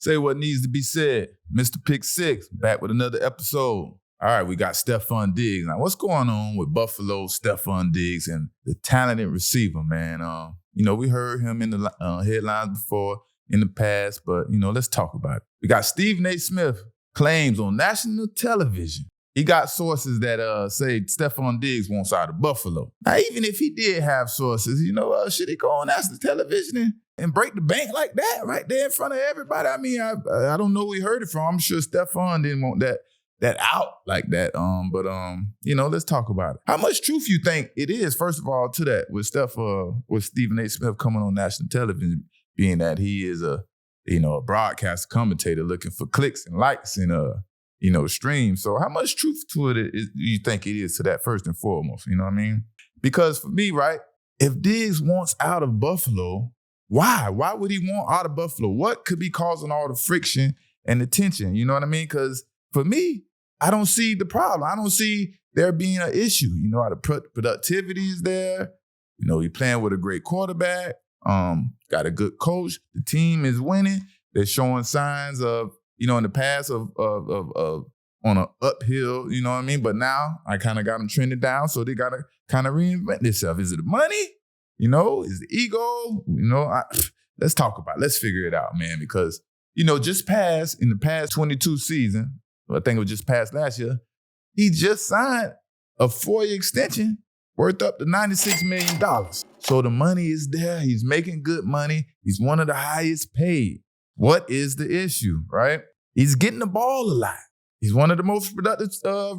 Say what needs to be said. Mr. Pick Six, back with another episode. All right, we got Stefon Diggs. Now, what's going on with Buffalo, Stefon Diggs, and the talented receiver, man? We heard him in the headlines before in the past, but, let's talk about it. We got Stephen A. Smith claims on national television. He got sources that say Stefon Diggs wants out of Buffalo. Now, even if he did have sources, should he go on national television and break the bank like that right there in front of everybody? I mean, I don't know who he heard it from. I'm sure Stefon didn't want that out like that. Let's talk about it. How much truth you think it is, first of all, to that with Stephen A. Smith coming on national television, being that he is a broadcast commentator looking for clicks and likes and streams. So how much truth to it you think it is to that, first and foremost? You know what I mean? Because for me, right, if Diggs wants out of Buffalo, why? Why would he want out of Buffalo? What could be causing all the friction and the tension? You know what I mean? Because for me, I don't see the problem. I don't see there being an issue. How the productivity is there. You're playing with a great quarterback. Got a good coach. The team is winning. They're showing signs of, in the past of on an uphill, you know what I mean? But now I kind of got them trending down, so they got to kind of reinvent themselves. Is it the money? Is it ego? Let's talk about it. Let's figure it out, man, because, in the past 22 season, I think it was just past last year, he just signed a 4-year extension worth up to $96 million. So the money is there. He's making good money. He's one of the highest paid. What is the issue, right? He's getting the ball a lot. He's one of the most productive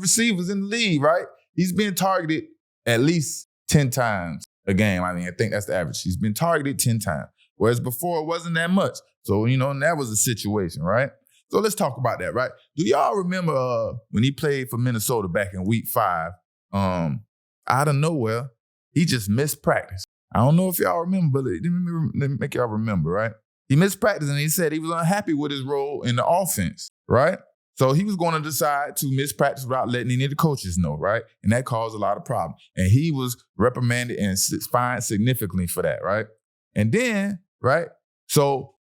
receivers in the league, right? He's being targeted at least 10 times a game. I mean, I think that's the average. He's been targeted 10 times, whereas before it wasn't that much. So, and that was the situation, right? So let's talk about that, right? Do y'all remember when he played for Minnesota back in week 5, out of nowhere, he just missed practice. I don't know if y'all remember, but let me make y'all remember, right? He missed practice and he said he was unhappy with his role in the offense, right? So he was going to decide to miss practice without letting any of the coaches know, right? And that caused a lot of problems. And he was reprimanded and fined significantly for that, right? And then, right? So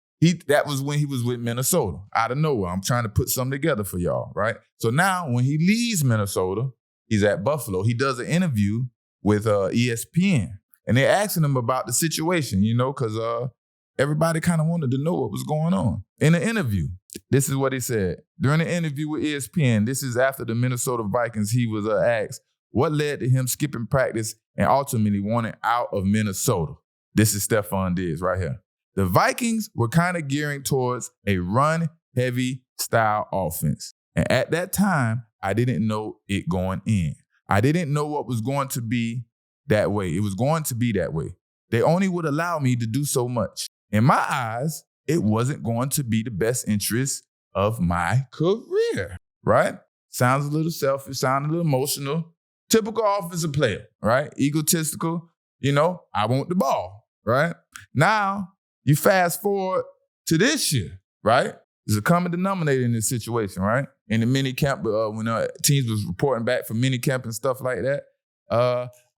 that was when he was with Minnesota, out of nowhere. I'm trying to put something together for y'all, right? So now when he leaves Minnesota, he's at Buffalo. He does an interview with ESPN. And they're asking him about the situation, because everybody kind of wanted to know what was going on. In the interview, this is what he said. During the interview with ESPN, this is after the Minnesota Vikings, he was asked what led to him skipping practice and ultimately wanting out of Minnesota. This is Stefon Diggs right here. The Vikings were kind of gearing towards a run-heavy style offense. And at that time, I didn't know it going in. I didn't know what was going to be that way. It was going to be that way. They only would allow me to do so much. In my eyes, it wasn't going to be the best interest of my career, right? Sounds a little selfish, sounds a little emotional. Typical offensive player, right? Egotistical, I want the ball, right? Now, you fast forward to this year, right? There's a common denominator in this situation, right? In the mini camp, when teams was reporting back from mini camp and stuff like that,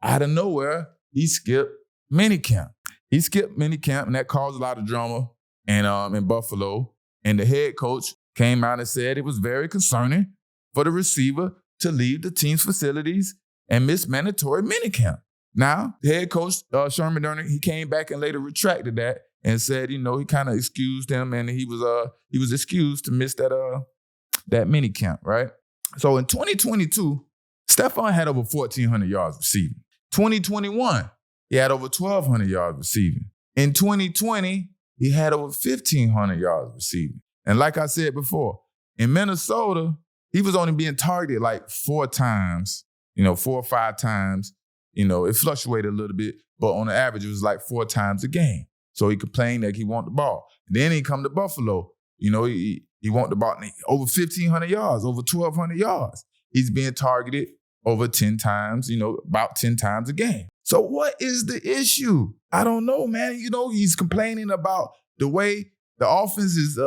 out of nowhere, he skipped mini camp. He skipped mini camp, and that caused a lot of drama in Buffalo. And the head coach came out and said it was very concerning for the receiver to leave the team's facilities and miss mandatory mini camp. Now, the head coach, Sherman Durner, he came back and later retracted that and said, he kind of excused him, and he was excused to miss that mini camp, right? So in 2022, Stefon had over 1,400 yards receiving. 2021, he had over 1,200 yards receiving. In 2020, he had over 1,500 yards receiving. And like I said before, in Minnesota, he was only being targeted like 4 times, 4 or 5 times. It fluctuated a little bit, but on the average, it was like 4 times a game. So he complained that he wanted the ball. And then he come to Buffalo. He wanted the ball over 1,500 yards, over 1,200 yards. He's being targeted over 10 times, about 10 times a game. So what is the issue? I don't know, man. He's complaining about the way the offense is,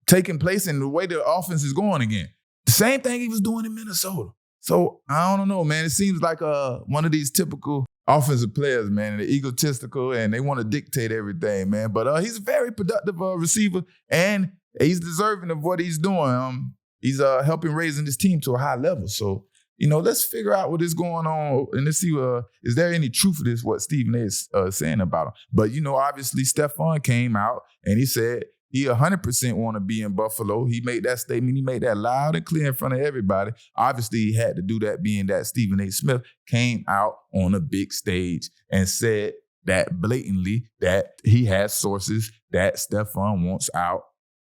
taking place and the way the offense is going again. The same thing he was doing in Minnesota. So I don't know, man. It seems like one of these typical offensive players, man. They're egotistical and they want to dictate everything, man. But he's a very productive receiver, and he's deserving of what he's doing. He's helping raising this team to a high level. So, let's figure out what is going on and let's see, is there any truth to this, what Stephen A. is saying about him. But, obviously Stefon came out and he said he 100% want to be in Buffalo. He made that statement. He made that loud and clear in front of everybody. Obviously, he had to do that, being that Stephen A. Smith came out on a big stage and said that blatantly, that he has sources that Stefon wants out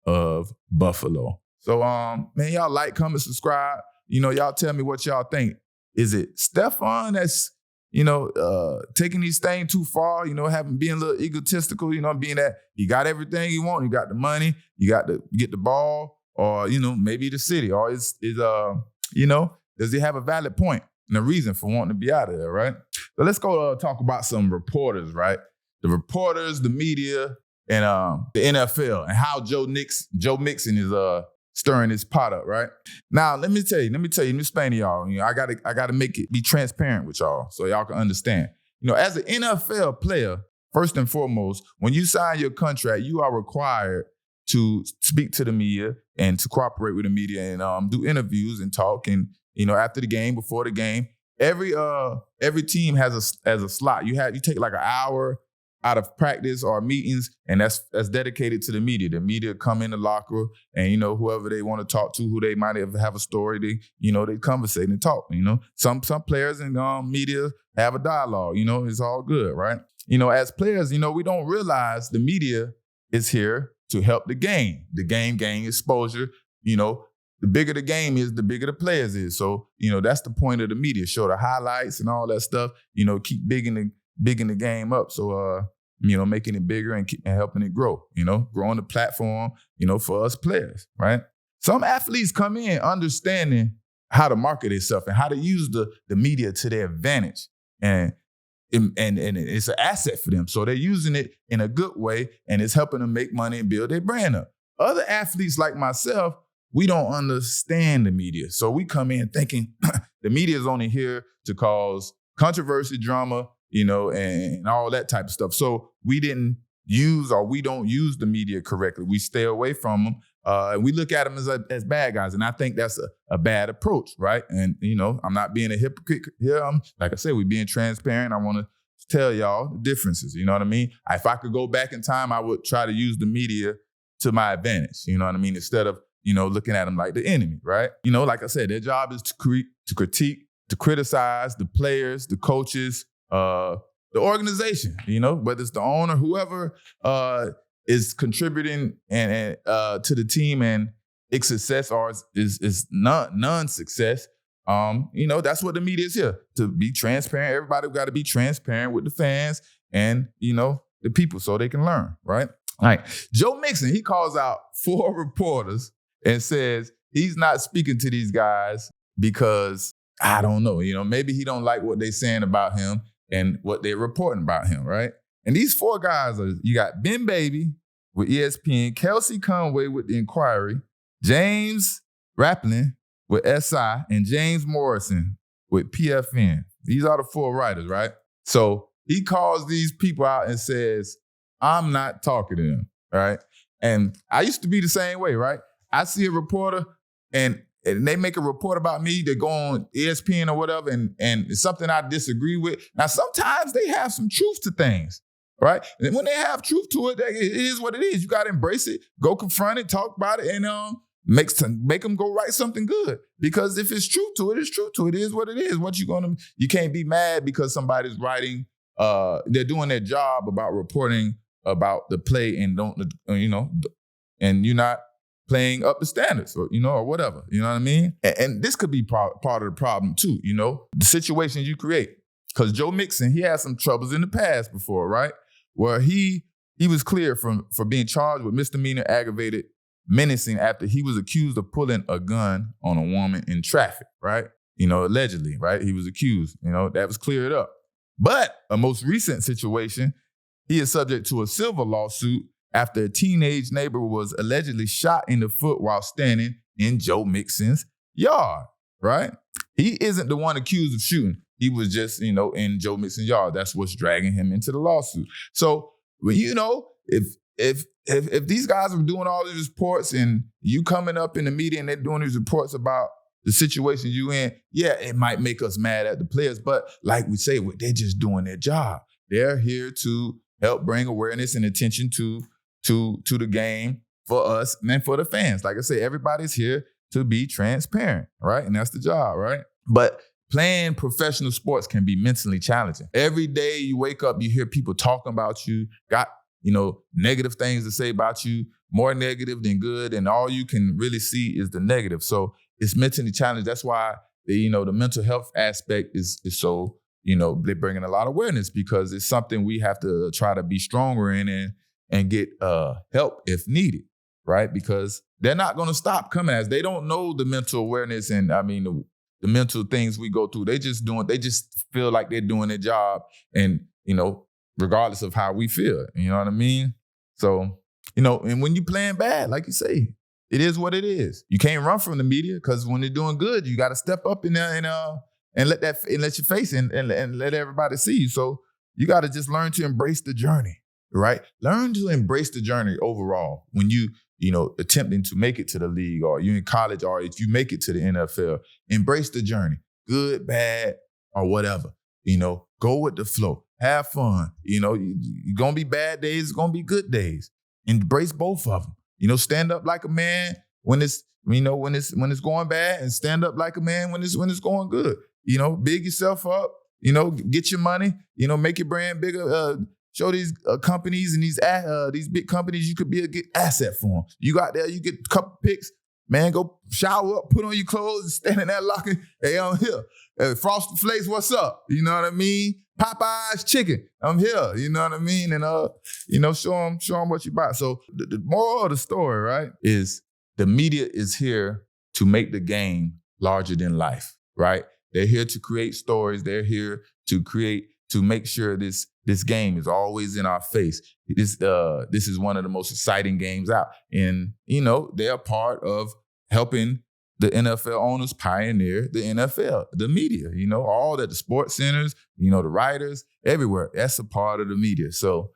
of Buffalo. So, man, y'all like, comment, subscribe. Y'all tell me what y'all think. Is it Stefon that's, taking these things too far, being a little egotistical, being that he got everything he wants, he got the money, you got to get the ball, or, maybe the city, or does he have a valid point and a reason for wanting to be out of there, right? So let's go talk about some reporters, right? The reporters, the media, and the NFL, and how Joe Mixon is stirring this pot up, right? Now, let me explain to y'all. I gotta make it be transparent with y'all so y'all can understand. As an NFL player, first and foremost, when you sign your contract, you are required to speak to the media and to cooperate with the media and do interviews and talk. And after the game, before the game, every team has a slot. You take like an hour out of practice or meetings, and that's dedicated to the media. The media come in the locker and, whoever they want to talk to, who they might have a story, they conversate and talk, Some players and media have a dialogue, it's all good, right? As players, we don't realize the media is here to help the game. The game gain exposure, the bigger the game is, the bigger the players is. So, that's the point of the media, show the highlights and all that stuff, keep bigging the game up. So, making it bigger and helping it grow, growing the platform, for us players, right? Some athletes come in understanding how to market themselves and how to use the media to their advantage. And it's an asset for them. So they're using it in a good way, and it's helping them make money and build their brand up. Other athletes like myself, we don't understand the media. So we come in thinking the media is only here to cause controversy, drama, and all that type of stuff. So we don't use the media correctly. We stay away from them. And we look at them as bad guys. And I think that's a bad approach, right? And, I'm not being a hypocrite here. Like I said, we're being transparent. I want to tell y'all the differences, you know what I mean? If I could go back in time, I would try to use the media to my advantage, you know what I mean? Instead of, looking at them like the enemy, right? Like I said, their job is to critique, to criticize the players, the coaches, the organization, whether it's the owner, whoever is contributing and to the team and its success or is non-success. That's what the media is here, to be transparent. Everybody got to be transparent with the fans and, the people so they can learn, right? All right. Joe Mixon, he calls out 4 reporters and says he's not speaking to these guys because, I don't know, maybe he don't like what they're saying about him and what they're reporting about him, right? And these 4 guys you got Ben Baby with ESPN, Kelsey Conway with The Inquiry, James Raplin with SI, and James Morrison with PFN. These are the 4 writers, right? So he calls these people out and says, I'm not talking to them, right? And I used to be the same way, right? I see a reporter and they make a report about me, they go on ESPN or whatever, and it's something I disagree with. Now, sometimes they have some truth to things, right? And when they have truth to it, it is what it is. You got to embrace it, go confront it, talk about it, and make them go write something good. Because if it's true to it, it's true to it. It is what it is. You can't be mad because somebody's writing, they're doing their job about reporting about the play and and you're not playing up the standards or whatever, you know what I mean? And this could be part of the problem too, the situations you create. Because Joe Mixon, he had some troubles in the past before, right? Where he was cleared for being charged with misdemeanor aggravated menacing after he was accused of pulling a gun on a woman in traffic, right? Allegedly, right? He was accused, that was cleared up. But a most recent situation, he is subject to a civil lawsuit after a teenage neighbor was allegedly shot in the foot while standing in Joe Mixon's yard, right? He isn't the one accused of shooting. He was just, in Joe Mixon yard. That's what's dragging him into the lawsuit. So, if these guys are doing all these reports and you coming up in the media and they're doing these reports about the situation you in, yeah, it might make us mad at the players. But like we say, they're just doing their job. They're here to help bring awareness and attention to the game for us and for the fans. Like I say, everybody's here to be transparent, right? And that's the job, right? But playing professional sports can be mentally challenging. Every day you wake up, you hear people talking about you, got, negative things to say about you, more negative than good, and all you can really see is the negative. So it's mentally challenging. That's why the mental health aspect is so, they're bringing a lot of awareness because it's something we have to try to be stronger in and get help if needed, right? Because they're not going to stop coming at us. They don't know the mental awareness and the mental things we go through. They just feel like they're doing their job and, regardless of how we feel, you know what I mean? So, and when you're playing bad, like you say, it is what it is. You can't run from the media because when they're doing good, you got to step up in there and let your face and let everybody see you. So you got to just learn to embrace the journey, right? Learn to embrace the journey overall when you attempting to make it to the league or you in college or if you make it to the NFL. Embrace the journey, good, bad, or whatever. Go with the flow. Have fun. You're going to be bad days. It's going to be good days. Embrace both of them. Stand up like a man when it's going bad and stand up like a man when it's going good. Big yourself up, get your money, make your brand bigger, show these companies and these big companies you could be a good asset for them. You got there, you get a couple picks, man, go shower up, put on your clothes and stand in that locker. Hey, I'm here. Hey, Frosted Flakes, what's up? You know what I mean? Popeye's chicken, I'm here. You know what I mean? And, show them what you buy. So the moral of the story, right, is the media is here to make the game larger than life, right? They're here to create stories. They're here to make sure this game is always in our face. This is one of the most exciting games out. And, they're a part of helping the NFL owners pioneer the NFL, the media, all that, the sports centers, the writers, everywhere. That's a part of the media. So,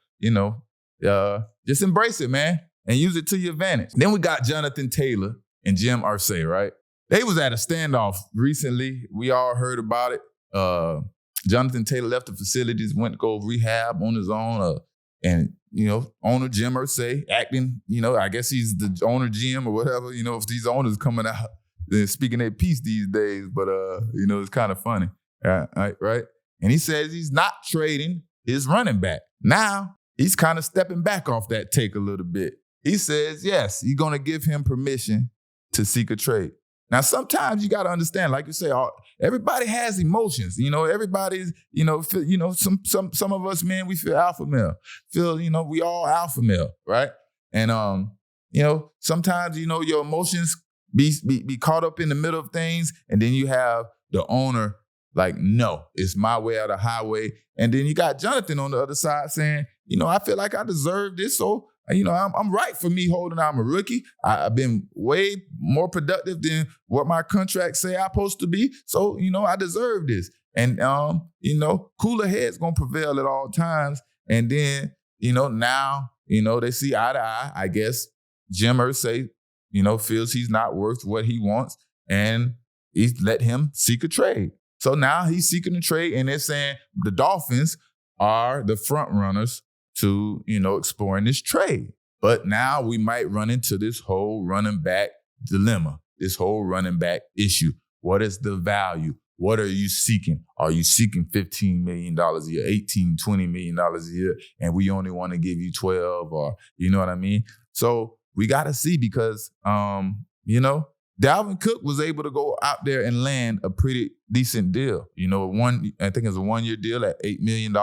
just embrace it, man, and use it to your advantage. Then we got Jonathan Taylor and Jim Irsay, right? They was at a standoff recently. We all heard about it. Jonathan Taylor left the facilities, went to go rehab on his own, and owner Jim Irsay acting, I guess he's the owner GM or whatever, if these owners coming out and speaking their piece these days, but it's kind of funny, right? And he says he's not trading his running back. Now, he's kind of stepping back off that take a little bit. He says, yes, he's going to give him permission to seek a trade. Now, sometimes you got to understand, like you say, everybody has emotions. Everybody's, some of us, man, we feel alpha male. We all alpha male, right? And, sometimes, your emotions be caught up in the middle of things. And then you have the owner like, no, it's my way or the highway. And then you got Jonathan on the other side saying, I feel like I deserve this. So, I'm right for me holding out. I'm a rookie. I've been way more productive than what my contracts say I'm supposed to be. So, I deserve this. And, cooler heads going to prevail at all times. And then, now, they see eye to eye. I guess Jim Irsay, feels he's not worth what he wants. And he's let him seek a trade. So now he's seeking a trade. And they're saying the Dolphins are the front runners to, exploring this trade. But now we might run into this whole running back dilemma, this whole running back issue. What is the value? What are you seeking? Are you seeking $15 million a year, $18, $20 million a year, and we only want to give you 12, or you know what I mean? So we got to see because, Dalvin Cook was able to go out there and land a pretty decent deal. I think it's a 1-year deal at $8 million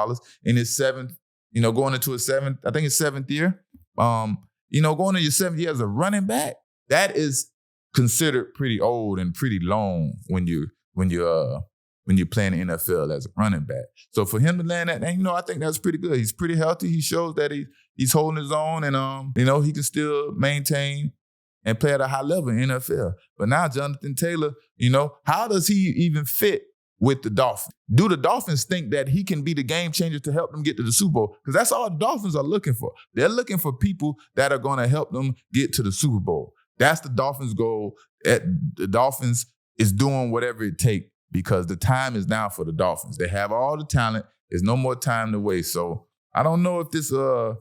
in his seventh, going into his seventh year. Going into your 7th year as a running back, that is considered pretty old and pretty long when you're playing the NFL as a running back. So for him to land that, and, I think that's pretty good. He's pretty healthy. He shows that he's holding his own, and he can still maintain and play at a high level in NFL. But now Jonathan Taylor, how does he even fit with the Dolphins? Do the Dolphins think that he can be the game changer to help them get to the Super Bowl? Because that's all the Dolphins are looking for. They're looking for people that are going to help them get to the Super Bowl. That's the Dolphins' goal. The Dolphins is doing whatever it takes because the time is now for the Dolphins. They have all the talent. There's no more time to waste. So I don't know if this will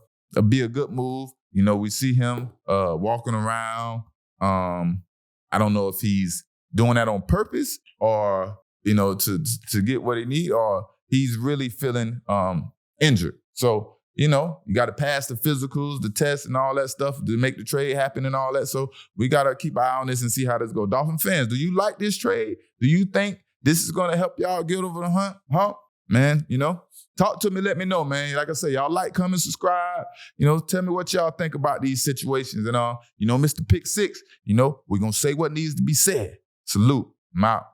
be a good move. You know, we see him walking around. I don't know if he's doing that on purpose or, you know, to get what he needs, or he's really feeling injured. So, you know, you got to pass the physicals, the tests, and all that stuff to make the trade happen and all that. So we got to keep an eye on this and see how this goes. Dolphin fans, do you like this trade? Do you think this is going to help y'all get over the hump? Man, you know, talk to me. Let me know, man. Like I say, y'all like, comment, subscribe. You know, tell me what y'all think about these situations. And, you know, Mr. Pick Six, you know, we're going to say what needs to be said. Salute. I'm out.